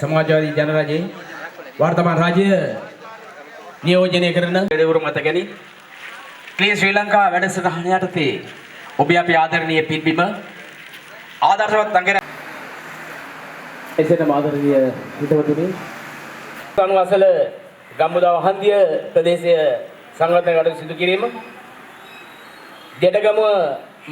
සමාජවාදී ජනරජයේ වර්තමාන රාජ්‍ය නියෝජනය කරන දෙවරු මත ගැනීම ක්ලී ශ්‍රී ලංකා වැඩසටහන යටතේ ඔබ අපේ ආදරණීය පින්බිම ආදර්ශවත් අංගන එසේම ආදරණීය හිතවතුනි අනුවසල ගම්මුදා වහන්දිය ප්‍රදේශය සංවර්ධන කටයුතු සිදු කිරීම දෙඩගමුව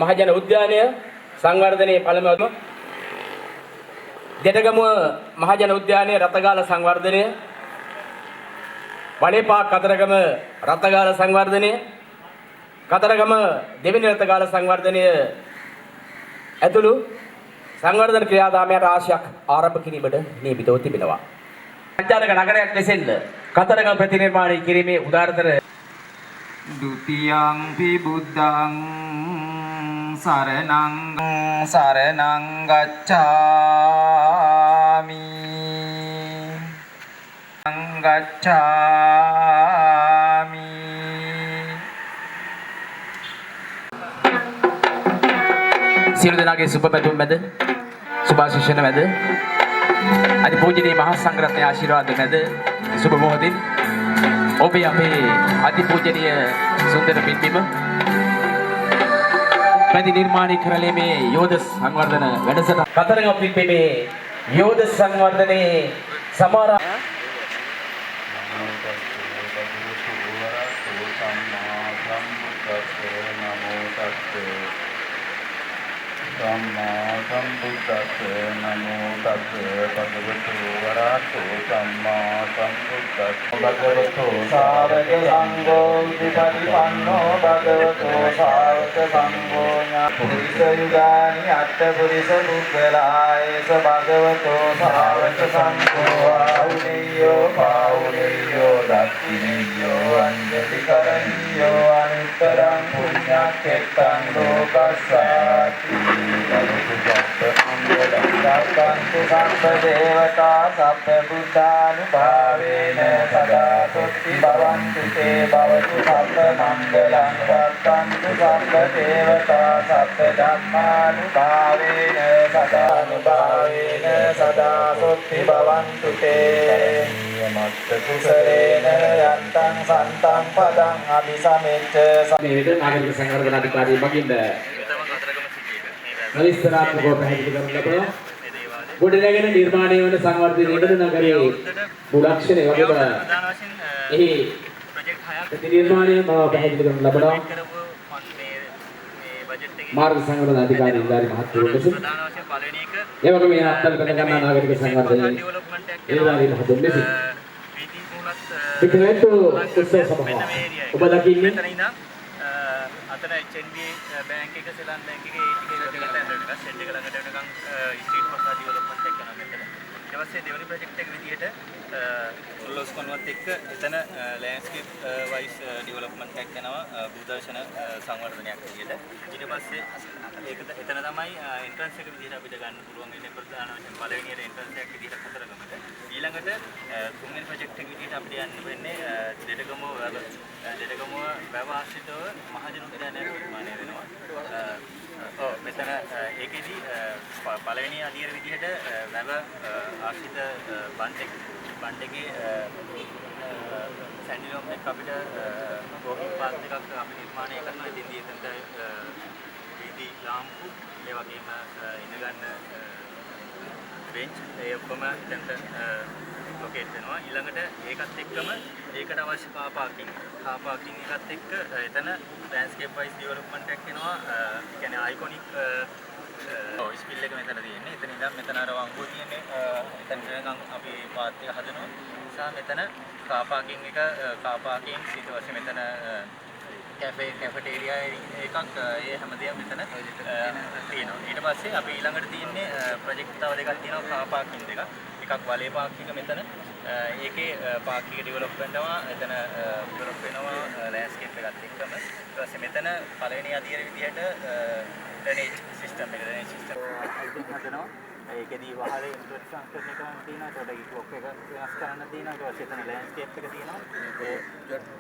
මහජන උද්‍යානය සංවර්ධනයේ පළමුවම දෙඩගමුව මහජන උද්‍යානයේ රතගාල සංවර්ධනය වලේපා කතරගම රතගාල සංවර්ධනය කතරගම දෙවෙනි රතගාල සංවර්ධනය ඇතුළු සංවර්ධන ක්‍රියාදාමයන් රාශියක් ආරම්භ කිරීමට නියමිතව තිබෙනවා. සංචාරක නගරයක් ලෙසින් කතරගම ප්‍රතිනිර්මාණය කිරීමේ උදාරතර ဒုတိယံ පි බුද්ධං සරණං සරණං ගච්ඡාමි ගච්ඡාමි සියලු දෙනාගේ සුබ පැතුම් මැද සුභාශිර්වාද මැද අතිපූජනීය මහා සංඝරත්නයේ ආශිර්වාද මැද සුබ මොහොතින් ඔබේ අපේ අතිපූජනීය සුන්දර පින්බිම පැති නිර්මාණය කරලේ මේ යෝධ සංවර්ධන වැඩසටහන කතරගම පින්බිමේ යෝධ සංවර්ධනයේ සමාරා සම්මා සම්බුද්දස්ස නමෝ තස්ස භගවතු වරහතෝ සම්මා සම්බුද්දස්ස භගවතු සාවක සංඝෝ විපටිපන්නෝ භගවතු සාවක සංඝෝ ඥාපුරිස යුගානි අට්ඨ පුරිස පුද්ගලායස භගවතු සාවක සංඝෝ ආහුනේයෝ පාවුනේයෝ දක්ඛිනේයෝ අඤ්ඤති කරණීයෝ අනුත්තරං පුඤ්ඤක්ඛෙත්තං ලෝකස්සාති සම්පදං සම්ප දේවතා සම්ප බුද්ධානුභාවේන සදා සොත්ති භවන්තු තේ භවතු සම්ප මංගලං වත්තන්තු සම්ප දේවතා සම්ප ධම්මානුභාවේන සදානුභාවේන සදා සොත්ති භවන්තු තේ මත්ත කුසලේන යන්තං සන්තං පදං අபிසමෙච්ච මේ විදිහට නාගරික සංවර්ධන අධිකාරිය මගින් විස්තරාත්මකව පැහැදිලි කරන්න ලබනවා. ගොඩනැගෙන නිර්මාණය වන සංවර්ධන නිවන නගරයේ මුලක්ෂණය වගේම එහි ප්‍රතිනිර්මාණය මම පැහැදිලි කරන්න ලබනවා. මාර්ග සංවර්ධන අධිකාරී ඉන්දාරි මහත්වරුන් ලෙස ඒ වගේම මේ අත්දැක ගන්නා නාගරික සංවර්ධනයේ ඉන්දාරි මහත්වරුන් ලෙස පිටවෙත් උත්සව සභාව ඔබ දකින්නේ අතන HNB බැංක් එක සෙලන් බැංක් එකේ ATK එකට ඇඳලා සෙට් එක ළඟට වෙනකන් ස්ට්‍රීට් ෆස්ට් ඩෙවලොප්මන්ට් එක කරනවා මෙතන. ඊට පස්සේ දෙවෙනි ප්‍රොජෙක්ට් එක විදියට ඔල්ලොස් කොන්වත් එක්ක එතන ලෑන්ඩ්ස්කේප් වයිස් ඩෙවලොප්මන්ට් එකක් කරනවා භූදර්ශන සංවර්ධනයක් විදියට. ඊට පස්සේ එතන තමයි එන්ට්‍රන්ස් එක විදියට අපිට ගන්න පුළුවන් ඉන්නේ ප්‍රධාන වශයෙන් පළවෙනියට එන්ට්‍රන්ස් එකක් විදියට කතරගමට. ඊළඟට තුන්වෙනි ප්‍රොජෙක්ට් එක විදියට අපිට යන්න වෙන්නේ දෙඩගමුව වැව ආශ්‍රිතව මහජන උද්‍යානයක් නිර්මාණය වෙනවා. මෙතන ඒකෙදි පළවෙනි අදියර විදිහට වැව ආශ්‍රිත බන්ඩ් එකේ සැන්ඩිලොම් එක අපිට වෝකින් පාත් එකක් අපි නිර්මාණය කරනවා. ඉතින්දී එතනට වීදි ලාම්පු ඒ වගේම ඉඳගන්න බෙන්ච් ඒ ඔක්කොම එතනට ලොකේට් වෙනවා. ඊළඟට ඒකත් එක්කම ඒකට අවශ්‍ය කාර් පාකින් එකත් එක්ක එතන ලෑන්ඩ්ස්කේප් වයිස් ඩෙවලොප්මන්ට් එකක් වෙනවා. කියන්නේ අයිකොනික් ස්පිල් එක මෙතන තියෙන්නේ. එතන ඉඳන් මෙතන අර වංගුව තියෙන්නේ. එතන වෙනකන් අපි පාත් එක හදනවා. නිසා මෙතන කාර් පාකින් ඊට පස්සේ මෙතන කැෆෙටේරියා එකක් ඒ හැමදේම මෙතන තියෙනවා. ඊට පස්සේ අපි ඊළඟට තියෙන්නේ ප්‍රොජෙක්ට් තව දෙකක් තියෙනවා කාර් පාකින් දෙකක්. එකක් වලේ පාක් එක මෙතන ඒකේ පාක් එක ඩෙවලොප් වෙනවා. එතන ඩෙවලොප් වෙනවා ලෑන්ඩ්ස්කේප් එකත් එක්කම. ඊට පස්සේ මෙතන පළවෙනි අදියර විදිහට ඩ්‍රේනේජ් සිස්ටම් හදනවා. ඒකෙදී වහලේ ඉන්ටර් සංස්කරණය කරන්න තියෙනවා. ඒකට ක්ලොක් එක වෙනස් කරන්න තියෙනවා. ඊට පස්සේ එතන ලෑන්ඩ්ස්කේප් එක තියෙනවා.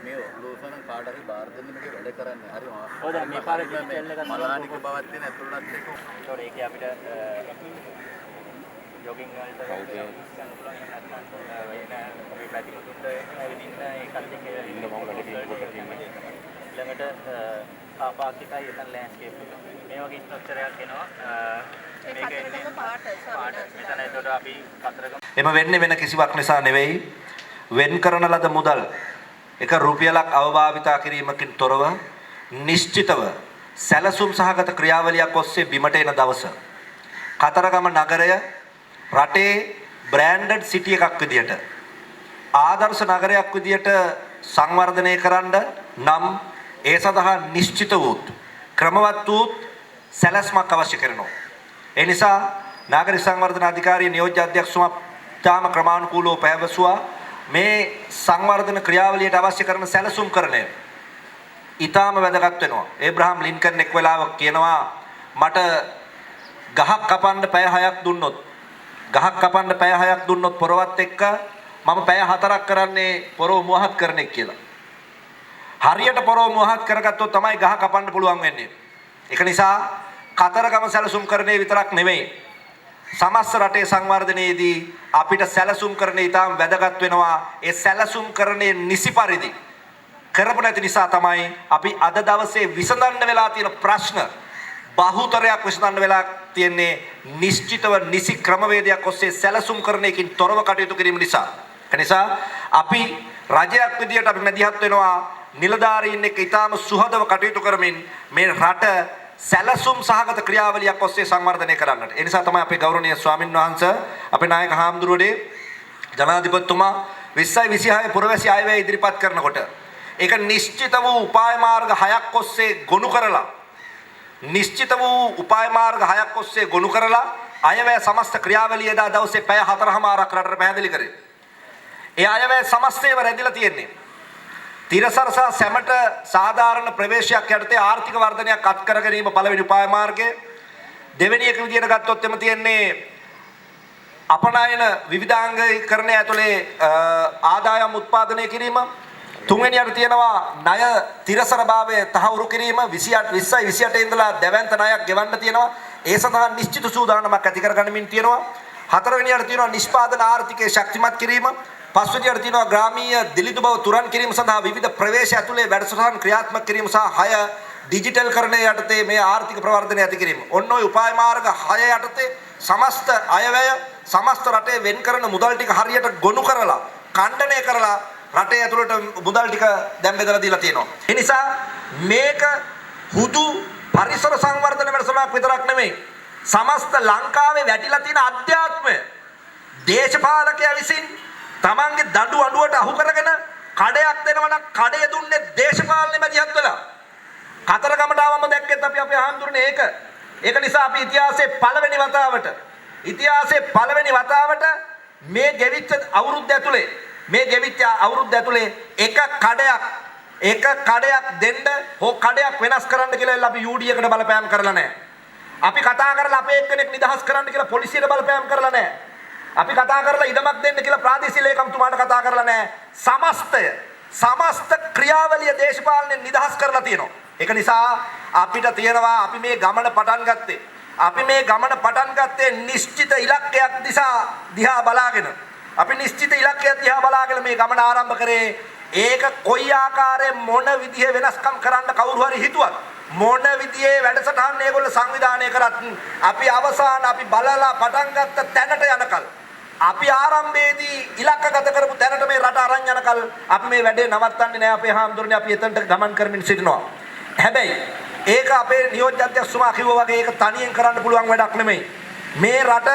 මේ ලෝසන කාට හරි බාර දෙන්න මේක වැඩ කරන්නේ. හරි ඔව් දැන් මේ පාරේ ඩිජිටල් එකක් මලානික බවක් තියෙන ඇතුළත් එක. ඒකට ඒකේ අපිට ජොගින් වලට ගන්න පුළුවන් එහෙම නැත්නම් වෙන අපි ප්‍රතිමුතුන්ට ඇවිදින්න ඒකත් එක්ක ඉන්න මොකද ළඟට ආපාකිකයි එතන ලෑන්ඩ්ස්කේප් එක. මේ වගේ ස්ට්‍රක්චර් එකක් එනවා. මේක පාට මෙතන ඒකට අපි කතරගම එම වෙන්නේ වෙන කිසිවක් නිසා නෙවෙයි. වෙන් කරන ලද මුදල් එක රුපියලක් අවභාවිතා කිරීමකින් තොරව නිශ්චිතව සැලසුම් සහගත ක්‍රියාවලියක් ඔස්සේ බිමට එන දවස කතරගම නගරය රටේ බ්‍රෑන්ඩඩ් සිටි එකක් විදියට ආදර්ශ නගරයක් විදියට සංවර්ධනය කරන්න නම් ඒ සඳහා නිශ්චිත වූත් ක්‍රමවත් වූත් සැලැස්මක් අවශ්‍ය කරනවා. ඒ නිසා නාගරික සංවර්ධන අධිකාරිය නියෝජ්‍ය අධ්‍යක්ෂතුමා තාම ක්‍රමානුකූලව පැවසුවා මේ සංවර්ධන ක්‍රියාවලියට අවශ්‍ය කරන සැලසුම්කරණය ඊටාම වැදගත් වෙනවා. ඒබ්‍රහම් ලින්කන් එක් වෙලාවක කියනවා මට ගහක් කපන්න පැය 6ක් දුන්නොත් පොරවත් එක්ක මම පැය 4ක් කරන්නේ පොරව මුවහත් කරන එක කියලා. හරියට පොරව මුවහත් කරගත්තොත් තමයි ගහ කපන්න පුළුවන් වෙන්නේ. ඒක නිසා කතරගම සැලසුම්කරණය විතරක් නෙමෙයි සමස්ත රටේ සංවර්ධනයේදී අපිට සැලසුම්කරණය ඉතාම වැදගත් වෙනවා. ඒ සැලසුම්කරණය නිසි පරිදි කරපු නැති නිසා තමයි අපි අද දවසේ විසඳන්න වෙලා තියෙන ප්‍රශ්න බහුතරයක් විසඳන්න වෙලා තියෙන්නේ නිශ්චිතව නිසි ක්‍රමවේදයක් ඔස්සේ සැලසුම්කරණයකින් තොරව කටයුතු කිරීම නිසා. ඒ නිසා අපි රජයක් විදියට අපි මැදිහත් වෙනවා නිලධාරීන් එක්ක ඉතාම සුහදව කටයුතු කරමින් මේ රට සැලසුම් සහගත ක්‍රියාවලියක් ඔස්සේ සංවර්ධනය කරන්නට. ඒ නිසා තමයි අපේ ගෞරවනීය ස්වාමින් වහන්සේ අපේ නායක හාමුදුරුවනේ ජනාධිපතිතුමා 2026 පුරවැසි ආයවැය ඉදිරිපත් කරනකොට ඒක නිශ්චිත වූ උපාය මාර්ග 6ක් ඔස්සේ ගොනු කරලා අයවැය සමස්ත ක්‍රියාවලිය එදා දවසේ පැය 4:00මාරක් රටට පැහැදිලි කරේ. ඒ අයවැය සමස්තයම රැඳිලා තියෙන්නේ තිරසර සහ සැමට සාධාරණ ප්‍රවේශයක් යටතේ ආර්ථික වර්ධනයක් අත් කර ගැනීම පළවෙනි උපාය මාර්ගය. දෙවෙනි එක විදියට ගත්තොත් එම තියෙන්නේ අපනයන විවිධාංගීකරණය ඇතුලේ ආදායම් උත්පාදනය කිරීම. තුන්වෙනියට තියෙනවා ණය තිරසරභාවය තහවුරු කිරීම 2028 ඉඳලා දැවැන්ත ණයක් ගෙවන්න තියෙනවා. ඒ සඳහා නිශ්චිත සූදානමක් ඇති කර ගනිමින් තියෙනවා. හතරවෙනියට තියෙනවා නිෂ්පාදන ආර්ථිකය ශක්තිමත් කිරීම. පස්වෙනියට තියෙනවා ග්‍රාමීය දිලිඳු බව තුරන් කිරීම සඳහා විවිධ ප්‍රවේශ ඇතුලේ වැඩසටහන් ක්‍රියාත්මක කිරීම සහ 6 ඩිජිටල් කරණය යටතේ මේ ආර්ථික ප්‍රවර්ධනය ඇති කිරීම. ඔන්න ඔය උපාය මාර්ග 6 යටතේ සමස්ත අයවැය සමස්ත රටේ වෙන් කරන මුදල් ටික හරියට ගොනු කරලා ඛණ්ඩනය කරලා රටේ ඇතුළට මුදල් ටික දැන් බෙදලා දීලා තියෙනවා. ඒ නිසා මේක හුදු පරිසර සංවර්ධන වැඩසටහනක් විතරක් නෙමෙයි. සමස්ත ලංකාවේ වැටිලා තියෙන අධ්‍යාත්මය දේශපාලකයා විසින් තමන්ගේ දඬු අඬුවට අහු කරගෙන කඩයක් දෙනවා නම් කඩය දුන්නේ දේශපාලනේ මැදිහත් වෙලා. කතරගමට ආවම දැක්කෙත් අපි අපේ ආන්දරනේ ඒක නිසා අපි ඉතිහාසයේ පළවෙනි වතාවට මේ ගෙවිච්ච අවුරුද්ද ඇතුලේ එක කඩයක් දෙන්න හෝ කඩයක් වෙනස් කරන්න කියලා අපි යූඩියකට බලපෑම් කරලා නැහැ. අපි කතා කරලා අපේ එක්කෙනෙක් නිදහස් කරන්න කියලා පොලිසියට බලපෑම් කරලා නැහැ. අපි කතා කරලා ඉඩමක් දෙන්න කියලා ප්‍රාදේශීය ලේකම්තුමාට කතා කරලා නැහැ. සමස්ත ක්‍රියාවලිය දේශපාලනයෙන් නිදහස් කරලා තියෙනවා. ඒක නිසා අපිට තියෙනවා අපි මේ ගමන පටන් ගත්තේ නිශ්චිත ඉලක්කයක් දිහා බලාගෙන. අපි නිශ්චිත ඉලක්කයක් දිහා බලාගෙන මේ ගමන ආරම්භ කරේ. ඒක කොයි ආකාරයෙන් මොන විදිහේ වෙනස්කම් කරන්න කවුරු හරි හිතුවත් මොන විදිහේ වැඩසටහන් මේගොල්ලෝ සංවිධානය කරත් අපි බලලා පටන් ගත්ත තැනට යනකල් අපි ආරම්භයේදී ඉලක්කගත කරපු තැනට මේ රට අරන් යනකල් අපි මේ වැඩේ නවත්තන්නේ නැහැ. අපේ හාමුදුරනේ අපි එතනට ගමන් කරමින් සිටිනවා. හැබැයි ඒක අපේ නියෝජ්‍ය අධ්‍යක්ෂතුමා කිව්වා වගේ ඒක තනියෙන් කරන්න පුළුවන් වැඩක් නෙමෙයි. මේ රට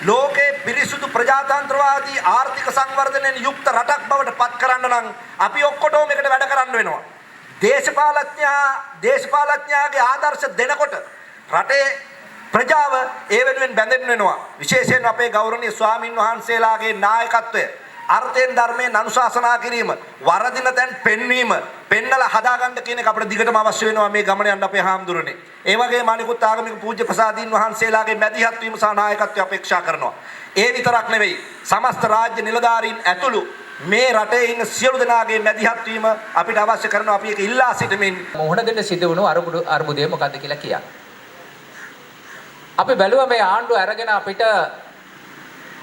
ලෝකේ පිරිසුදු ප්‍රජාතන්ත්‍රවාදී ආර්ථික සංවර්ධනයෙන් යුක්ත රටක් බවට පත් කරන්න නම් අපි ඔක්කොටම මේකට වැඩ කරන්න වෙනවා. දේශපාලඥයාගේ ආදර්ශ දෙනකොට රටේ ප්‍රජාව ඒ වෙනුවෙන් බැඳෙන්න වෙනවා. විශේෂයෙන් අපේ ගෞරවනීය ස්වාමින් වහන්සේලාගේ නායකත්වය අර්ථයෙන් ධර්මයෙන් අනුශාසනා කිරීම වරදින තැන් පෙන්වීම පෙන්නලා හදාගන්න කියන එක අපිට දිගටම අවශ්‍ය වෙනවා මේ ගමන යන්න අපේ හාමුදුරනේ. ඒ වගේම අනිකුත් ආගමික පූජ්‍ය ප්‍රසාදීන් වහන්සේලාගේ මැදිහත් වීම සහ නායකත්වය අපේක්ෂා කරනවා. ඒ විතරක් නෙවෙයි සමස්ත රාජ්‍ය නිලධාරීන් ඇතුළු මේ රටේ ඉන්න සියලු දෙනාගේ මැදිහත් වීම අපිට අවශ්‍ය කරනවා. අපි ඒක ඉල්ලා සිටමින් මොහොන දෙන්න සිද්ධ වුණු අර්බුදය මොකද්ද කියලා කියන්නේ. අපි බැලුවා මේ ආණ්ඩුව අරගෙන අපිට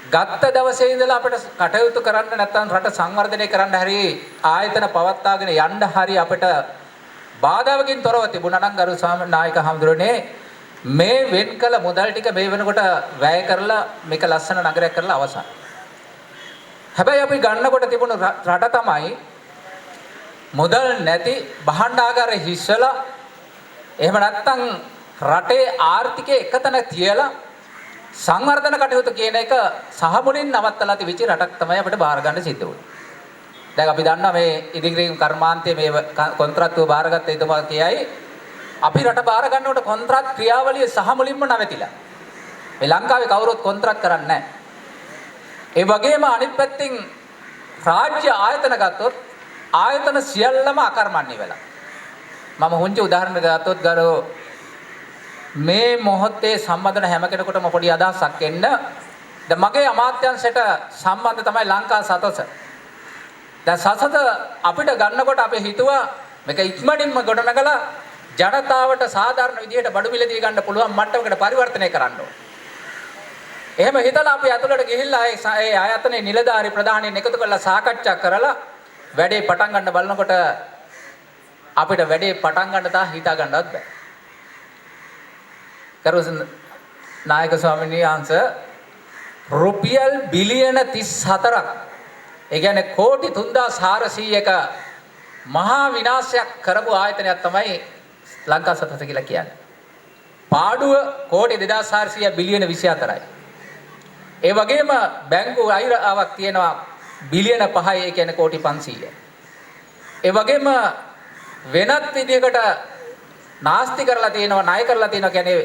ගත්ත දවසේ ඉඳලා අපිට කටයුතු කරන්න නැත්නම් රට සංවර්ධනය කරන්න හරි ආයතන පවත්වාගෙන යන්න හරි අපිට බාධාවකින් තොරව තිබුණා නම් ගරු නායක හඳුරන්නේ මේ වෙන් කළ මුදල් ටික මේ වෙනකොට වැය කරලා මේක ලස්සන නගරයක් කරලා අවසන්. හැබැයි අපි ගන්නකොට තිබුණු රට තමයි මුදල් නැති භාණ්ඩාගාර හිස්සලා එහෙම නැත්නම් රටේ ආර්ථිකය එකතන තියලා සංවර්ධන කටයුතු කියන එක සහ මුලින් නවත්තලා තිබිච්ච රටක් තමයි අපිට බාර ගන්න සිද්ධ වුනේ. දැන් අපි දන්නවා මේ ඉදිරිග්‍රීම් කර්මාන්තයේ මේ කොන්ත්‍රාත්තුව බාරගත්ත එතුමා කියයි අපි රට බාර ගන්නකොට කොන්ත්‍රාත් ක්‍රියාවලිය සහ මුලින්ම නැවතිලා. මේ ලංකාවේ කවුරුත් කොන්ත්‍රාත් කරන්නේ නැහැ. ඒ වගේම අනිත් පැත්තෙන් රාජ්‍ය ආයතන ගත්තොත් ආයතන සියල්ලම අකර්මණ්‍ය වෙලා. මම හුංචි උදාහරණයක් ගත්තොත් ගරු මේ මොහොතේ සම්බන්ධන හැම කෙනෙකුටම පොඩි අදහසක් එන්න. දැන් මගේ අමාත්‍යාංශයට සම්බන්ධ තමයි ලංකා සතස. දැන් සතස අපිට ගන්නකොට අපි හිතුවා මේක ඉක්මනින්ම ගොඩනගලා ජනතාවට සාධාරණ විදිහට බඩු මිල දී ගන්න පුළුවන් මට්ටමකට පරිවර්තනය කරන්න ඕන. එහෙම හිතලා අපි අතුලට ගිහිල්ලා ඒ ආයතනයේ නිලධාරි ප්‍රධානීන් එකතු කරලා සාකච්ඡා කරලා වැඩේ පටන් ගන්න බලනකොට අපිට වැඩේ පටන් ගන්න තා හිතා ගන්නවත් බෑ. කරුස නායක ස්වාමීන් වහන්සේ රුපියල් බිලියන 34ක් ඒ කියන්නේ කෝටි 3400ක මහා විනාශයක් කරපු ආයතනයක් තමයි ලංකා සතත කියලා කියන්නේ. පාඩුව කෝටි 2400 බිලියන 24යි. ඒ වගේම බැංකු අයිරාවක් තියෙනවා බිලියන 5යි ඒ කියන්නේ කෝටි 500යි. ඒ වගේම වෙනත් විදිහකට නාස්ති කරලා තියෙනවා ණය කරලා තියෙනවා කියන්නේ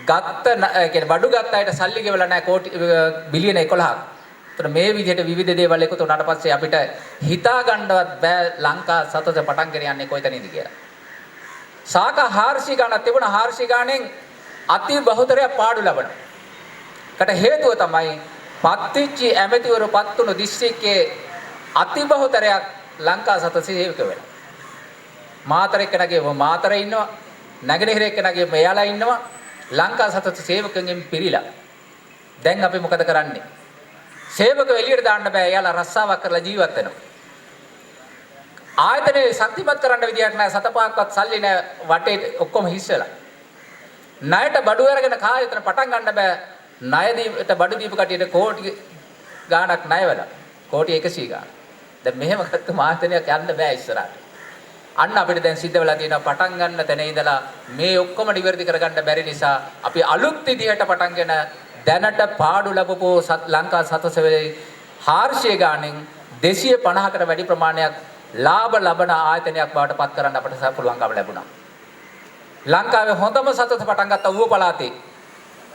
ගත්ත කියන්නේ බඩු ගත්ත අයට සල්ලි ගෙවලා නැහැ කෝටි බිලියන 11ක්. ඒතර මේ විදිහට විවිධ දේවල් එකතු වුණාට පස්සේ අපිට හිතා ගන්නවත් බෑ ලංකා සතත පටන් ගෙන යන්නේ කොයිතැනද කියලා. සාක 400 ගණක් තිබුණා 400 ගණෙන් අති බහුතරයක් පාඩු ලබනවා. කට හේතුව තමයි පත්විච්චි ඇමතිවරු පත්තුණු දිස්ත්‍රික්කයේ අති බහුතරයක් ලංකා සතත සේවක වෙලා. මාතර එක්කනගේ මාතරේ ඉන්නවා නැගෙනහිර එක්කනගේ මෙයාලා ඉන්නවා ලංකා සතත සේවකයන්ගෙන් පිරීලා. දැන් අපි මොකද කරන්නේ? සේවකව එළියට දාන්න බෑ. එයාලා රස්සාවක් කරලා ජීවත් වෙනවා. ආයතනේ ශක්තිමත් කරන්න විදියක් නැහැ. සතපහක්වත් සල්ලි නැහැ. වටේ ඔක්කොම හිස්සලා. ණයට බඩු අරගෙන කායතන පටන් ගන්න බෑ. ණය දීපට බඩු දීපු කටියට කෝටි ගාණක් ණය වෙලා. කෝටි 100 ගාණ. දැන් මෙහෙම ගත්ත ආයතනයක් යන්න බෑ ඉස්සරහට. අන්න අපිට දැන් සිද්ධ වෙලා තියෙනවා පටන් ගන්න තැන ඉඳලා මේ ඔක්කොම නිවැරදි කරගන්න බැරි නිසා අපි අලුත් විදිහට පටන්ගෙන දැනට පාඩු ලැබපු ලංකා සතසවේ 400 ගාණෙන් 250කට වැඩි ප්‍රමාණයක් ලාභ ලබන ආයතනයක් බවට පත් කරන්න අපිට පුළුවන්කම ලැබුණා. ලංකාවේ හොඳම සතත පටන් ගත්ත ඌව පළාතේ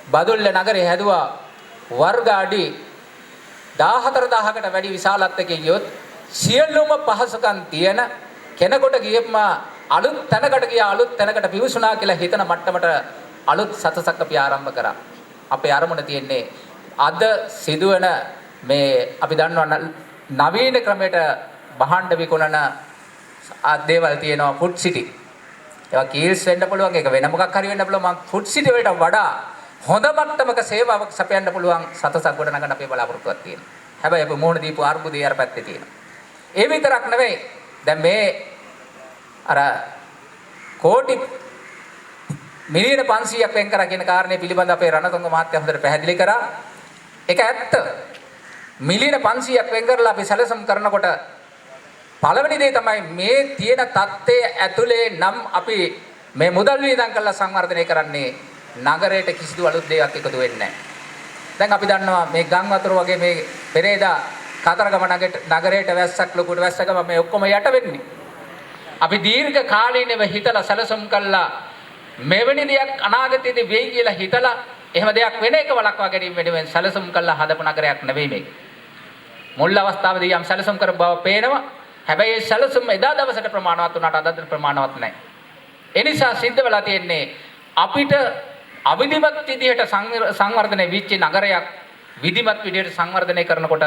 බදුල්ල නගරේ හැදුවා වර්ග අඩි 14000කට වැඩි විශාලත්වයකින් යොත් සියලුම පහසුකම් තියෙන කෙනෙකුට ගියපම අලුත් තැනකට ගියා අලුත් තැනකට පිවිසුණා කියලා හිතන මට්ටමට අලුත් සතසක් අපි ආරම්භ කරා. අපේ අරමුණ තියෙන්නේ අද සිදුවන මේ අපි දන්නවා නවීන ක්‍රමයට බහණ්ඩ විකුණන දේවල් තියෙනවා ෆුඩ් සිටි. ඒවා කීල්ස් වෙන්න පුළුවන් ඒක වෙන මොකක් හරි වෙන්න පුළුවන්. මම ෆුඩ් සිටි වලට වඩා හොඳ මට්ටමක සේවාවක් සපයන්න පුළුවන් සතසක් ගොඩනගන්න අපේ බලාපොරොත්තුවක් තියෙනවා. හැබැයි අපි මොහොන දීපු අර්බුදේ අර පැත්තේ තියෙනවා. ඒ විතරක් නෙවෙයි දැන් මේ අර කෝටි මිලියන 500ක් වෙන් කරා කියන කාරණේ පිළිබඳ අපේ රණතුංග මහත්තයා හොඳට පැහැදිලි කරා. ඒක ඇත්ත. මිලියන 500ක් වෙන් කරලා අපි සැලසුම් කරනකොට පළවෙනි දේ තමයි මේ තියෙන தත්ත්වයේ ඇතුලේ නම් අපි මේ මුදල් වියදම් කරලා සංවර්ධනය කරන්නේ නගරයට කිසිදු අලුත් දෙයක් එකතු වෙන්නේ නැහැ. දැන් අපි දන්නවා මේ ගම් වතුර වගේ මේ පෙරේදා කතරගම නගරයට වැස්සක් ලොකුට වැස්සකම මේ ඔක්කොම යට වෙන්නේ. අපි දීර්ඝ කාලීනව හිතලා සැලසුම් කළා මෙවැනි දෙයක් අනාගතයේදී වෙයි කියලා හිතලා එහෙම දෙයක් වෙන එක වළක්වා ගැනීම වෙනුවෙන් සැලසුම් කළා හදපු නගරයක් නෙවෙයි මේක. මුල් අවස්ථාවේදී යම් සැලසුම් කර බව පේනවා. හැබැයි ඒ සැලසුම් එදා දවසට ප්‍රමාණවත් වුණාට අද ප්‍රමාණවත් නැහැ. ඒ නිසා සිද්ධ වෙලා තියෙන්නේ අපිට අවිධිමත් විදිහට සංවර්ධනය වෙච්ච නගරයක් විධිමත් විදිහට සංවර්ධනය කරනකොට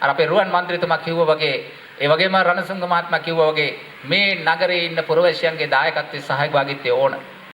අර අපේ රුවන් මන්ත්‍රීතුමා කිව්වා වගේ ඒ වගේම රණසුංග මහත්මයා කිව්වා වගේ මේ නගරේ ඉන්න පුරවැසියන්ගේ දායකත්වයේ සහභාගීත්වය ඕන.